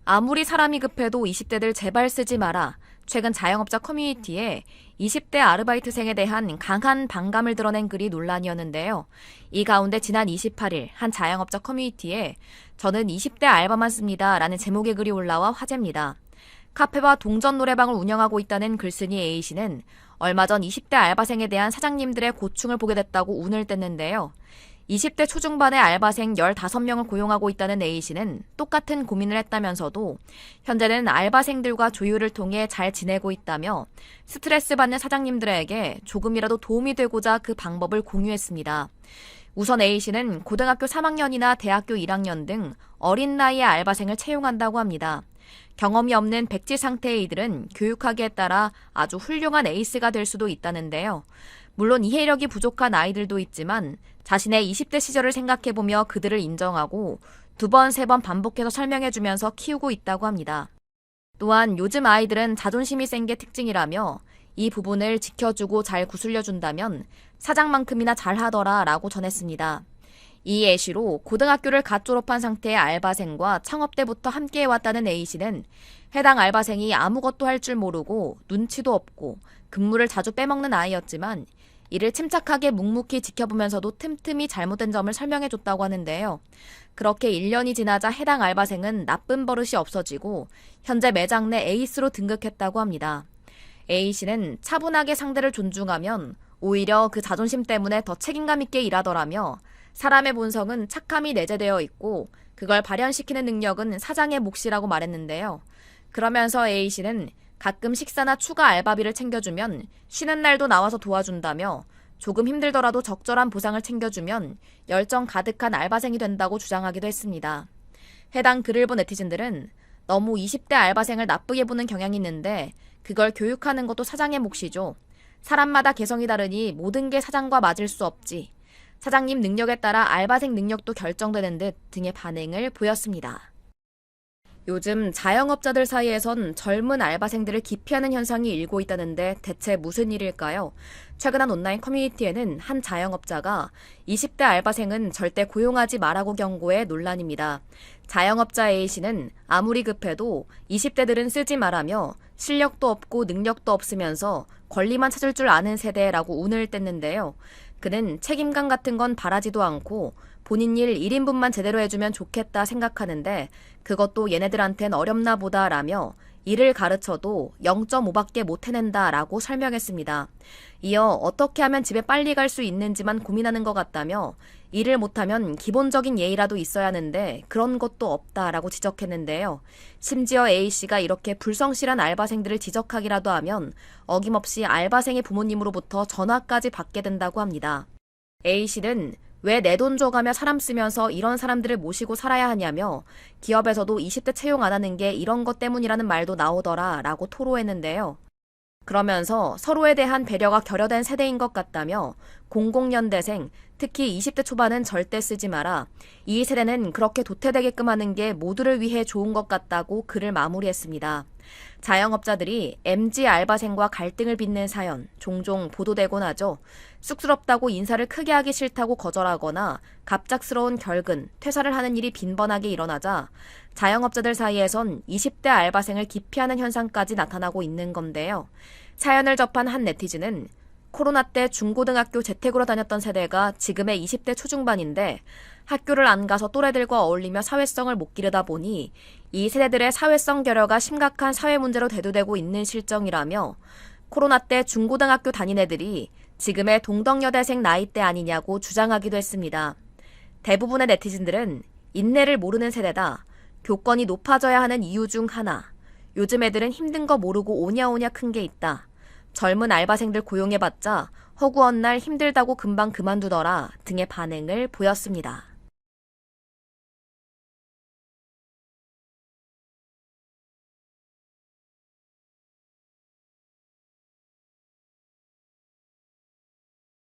아무리 사람이 급해도 20대들 제발 쓰지 마라. 최근 자영업자 커뮤니티에 20대 아르바이트생에 대한 강한 반감을 드러낸 글이 논란이었는데요. 이 가운데 지난 28일 한 자영업자 커뮤니티에 저는 20대 알바만 씁니다 라는 제목의 글이 올라와 화제입니다. 카페와 동전 노래방을 운영하고 있다는 글쓴이 A씨는 얼마 전 20대 알바생에 대한 사장님들의 고충을 보게 됐다고 운을 뗐는데요. 20대 초중반의 알바생 15명을 고용하고 있다는 A씨는 똑같은 고민을 했다면서도 현재는 알바생들과 조율을 통해 잘 지내고 있다며 스트레스 받는 사장님들에게 조금이라도 도움이 되고자 그 방법을 공유했습니다. 우선 A씨는 고등학교 3학년이나 대학교 1학년 등 어린 나이의 알바생을 채용한다고 합니다. 경험이 없는 백지 상태의 이들은 교육하기에 따라 아주 훌륭한 에이스가 될 수도 있다는데요. 물론 이해력이 부족한 아이들도 있지만 자신의 20대 시절을 생각해보며 그들을 인정하고 2번, 3번 반복해서 설명해주면서 키우고 있다고 합니다. 또한 요즘 아이들은 자존심이 센 게 특징이라며 이 부분을 지켜주고 잘 구슬려준다면 사장만큼이나 잘하더라 라고 전했습니다. 이 예시로 고등학교를 갓 졸업한 상태의 알바생과 창업 때부터 함께해왔다는 A씨는 해당 알바생이 아무것도 할 줄 모르고 눈치도 없고 근무를 자주 빼먹는 아이였지만 이를 침착하게 묵묵히 지켜보면서도 틈틈이 잘못된 점을 설명해줬다고 하는데요. 그렇게 1년이 지나자 해당 알바생은 나쁜 버릇이 없어지고 현재 매장 내 에이스로 등극했다고 합니다. A씨는 차분하게 상대를 존중하면 오히려 그 자존심 때문에 더 책임감 있게 일하더라며 사람의 본성은 착함이 내재되어 있고 그걸 발현시키는 능력은 사장의 몫이라고 말했는데요. 그러면서 A씨는 가끔 식사나 추가 알바비를 챙겨주면 쉬는 날도 나와서 도와준다며 조금 힘들더라도 적절한 보상을 챙겨주면 열정 가득한 알바생이 된다고 주장하기도 했습니다. 해당 글을 본 네티즌들은 너무 20대 알바생을 나쁘게 보는 경향이 있는데 그걸 교육하는 것도 사장의 몫이죠. 사람마다 개성이 다르니 모든 게 사장과 맞을 수 없지. 사장님 능력에 따라 알바생 능력도 결정되는 듯 등의 반응을 보였습니다. 요즘 자영업자들 사이에선 젊은 알바생들을 기피하는 현상이 일고 있다는데 대체 무슨 일일까요? 최근 한 온라인 커뮤니티에는 한 자영업자가 20대 알바생은 절대 고용하지 말라고 경고해 논란입니다. 자영업자 A씨는 아무리 급해도 20대들은 쓰지 말라며 실력도 없고 능력도 없으면서 권리만 찾을 줄 아는 세대라고 운을 뗐는데요. 그는 책임감 같은 건 바라지도 않고 본인 일 1인분만 제대로 해주면 좋겠다 생각하는데 그것도 얘네들한텐 어렵나 보다 라며 일을 가르쳐도 0.5밖에 못 해낸다 라고 설명했습니다. 이어 어떻게 하면 집에 빨리 갈 수 있는지만 고민하는 것 같다며 일을 못하면 기본적인 예의라도 있어야 하는데 그런 것도 없다라고 지적했는데요. 심지어 A씨가 이렇게 불성실한 알바생들을 지적하기라도 하면 어김없이 알바생의 부모님으로부터 전화까지 받게 된다고 합니다. A씨는 왜 내 돈 줘가며 사람 쓰면서 이런 사람들을 모시고 살아야 하냐며 기업에서도 20대 채용 안 하는 게 이런 것 때문이라는 말도 나오더라 라고 토로했는데요. 그러면서 서로에 대한 배려가 결여된 세대인 것 같다며 00년대생, 특히 20대 초반은 절대 쓰지 마라. 이 세대는 그렇게 도태되게끔 하는 게 모두를 위해 좋은 것 같다고 글을 마무리했습니다. 자영업자들이 MZ 알바생과 갈등을 빚는 사연 종종 보도되곤 하죠. 쑥스럽다고 인사를 크게 하기 싫다고 거절하거나 갑작스러운 결근, 퇴사를 하는 일이 빈번하게 일어나자 자영업자들 사이에선 20대 알바생을 기피하는 현상까지 나타나고 있는 건데요. 사연을 접한 한 네티즌은 코로나 때 중고등학교 재택으로 다녔던 세대가 지금의 20대 초중반인데 학교를 안 가서 또래들과 어울리며 사회성을 못 기르다 보니 이 세대들의 사회성 결여가 심각한 사회 문제로 대두되고 있는 실정이라며 코로나 때 중고등학교 다닌 애들이 지금의 동덕여대생 나이대 아니냐고 주장하기도 했습니다. 대부분의 네티즌들은 인내를 모르는 세대다. 교권이 높아져야 하는 이유 중 하나. 요즘 애들은 힘든 거 모르고 오냐오냐 큰 게 있다. 젊은 알바생들 고용해봤자 허구한 날 힘들다고 금방 그만두더라 등의 반응을 보였습니다.